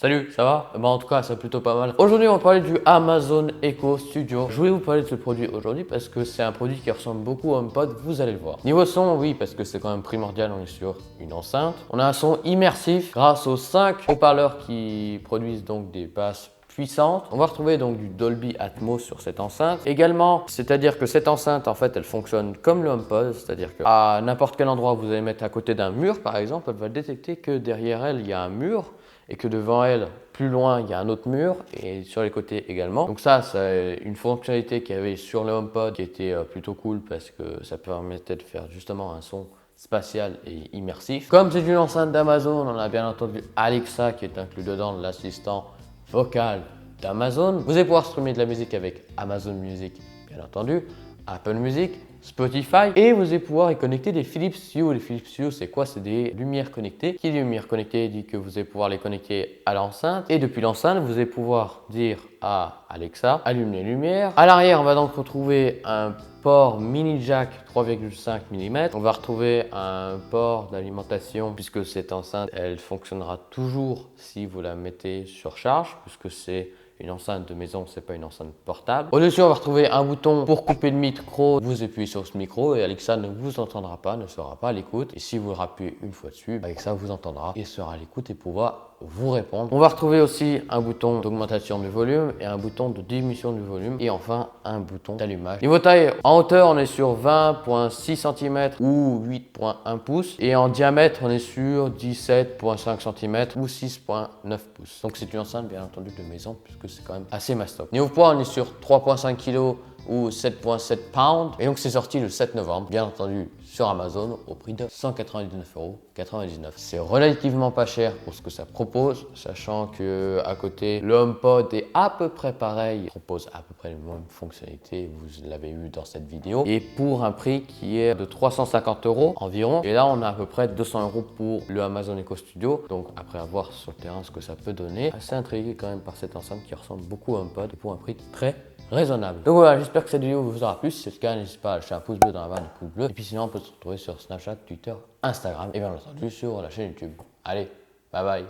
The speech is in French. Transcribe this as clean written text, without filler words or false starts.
Salut, ça va? En tout cas, c'est plutôt pas mal. Aujourd'hui, on va parler du Amazon Echo Studio. Je voulais vous parler de ce produit aujourd'hui parce que c'est un produit qui ressemble beaucoup à HomePod, vous allez le voir. Niveau son, oui, parce que c'est quand même primordial, on est sur une enceinte. On a un son immersif grâce aux 5 haut-parleurs qui produisent donc des basses puissante. On va retrouver donc du Dolby Atmos sur cette enceinte. Également, c'est-à-dire que cette enceinte, en fait, elle fonctionne comme le HomePod, c'est-à-dire qu'à n'importe quel endroit vous allez mettre à côté d'un mur, par exemple, elle va détecter que derrière elle, il y a un mur et que devant elle, plus loin, il y a un autre mur et sur les côtés également. Donc ça, c'est une fonctionnalité qu'il y avait sur le HomePod qui était plutôt cool parce que ça permettait de faire justement un son spatial et immersif. Comme c'est une enceinte d'Amazon, on a bien entendu Alexa qui est inclus dedans, l'assistant vocal d'Amazon. Vous allez pouvoir streamer de la musique avec Amazon Music, bien entendu, Apple Music, Spotify, et vous allez pouvoir y connecter des Philips Hue. Les Philips Hue, c'est quoi? C'est des lumières connectées. Qui dit lumière connectée dit que vous allez pouvoir les connecter à l'enceinte, et depuis l'enceinte, vous allez pouvoir dire à Alexa, allume les lumières. À l'arrière, on va donc retrouver un port mini jack 3,5 mm. On va retrouver un port d'alimentation puisque cette enceinte, elle fonctionnera toujours si vous la mettez sur charge puisque c'est une enceinte de maison, c'est pas une enceinte portable. Au-dessus, on va retrouver un bouton pour couper le micro. Vous appuyez sur ce micro et Alexa ne vous entendra pas, ne sera pas à l'écoute. Et si vous le appuyez une fois dessus, Alexa vous entendra et sera à l'écoute et pourra vous répondre. On va retrouver aussi un bouton d'augmentation du volume et un bouton de diminution du volume et enfin un bouton d'allumage. Niveau taille, en hauteur, on est sur 20,6 cm ou 8,1 pouces et en diamètre, on est sur 17,5 cm ou 6,9 pouces. Donc c'est une enceinte bien entendu de maison puisque c'est quand même assez mastoc. Niveau poids, on est sur 3,5 kg ou 7,7 pounds. Et donc c'est sorti le 7 novembre, bien entendu sur Amazon au prix de 199,99 €. C'est relativement pas cher pour ce que ça propose, sachant que à côté, le HomePod est à peu près pareil, il propose à peu près les mêmes fonctionnalités, vous l'avez vu dans cette vidéo, et pour un prix qui est de 350 € environ. Et là, on a à peu près 200 € pour le Amazon Echo Studio. Donc après avoir sur le terrain ce que ça peut donner, assez intrigué quand même par cette enceinte qui ressemble beaucoup à HomePod et pour un prix très raisonnable. Donc voilà, j'espère que cette vidéo vous aura plu. Si c'est le cas, n'hésitez pas à lâcher un pouce bleu dans la barre de pouce bleu. Et puis sinon, on peut se retrouver sur Snapchat, Twitter, Instagram et bien entendu sur la chaîne YouTube. Allez, bye bye.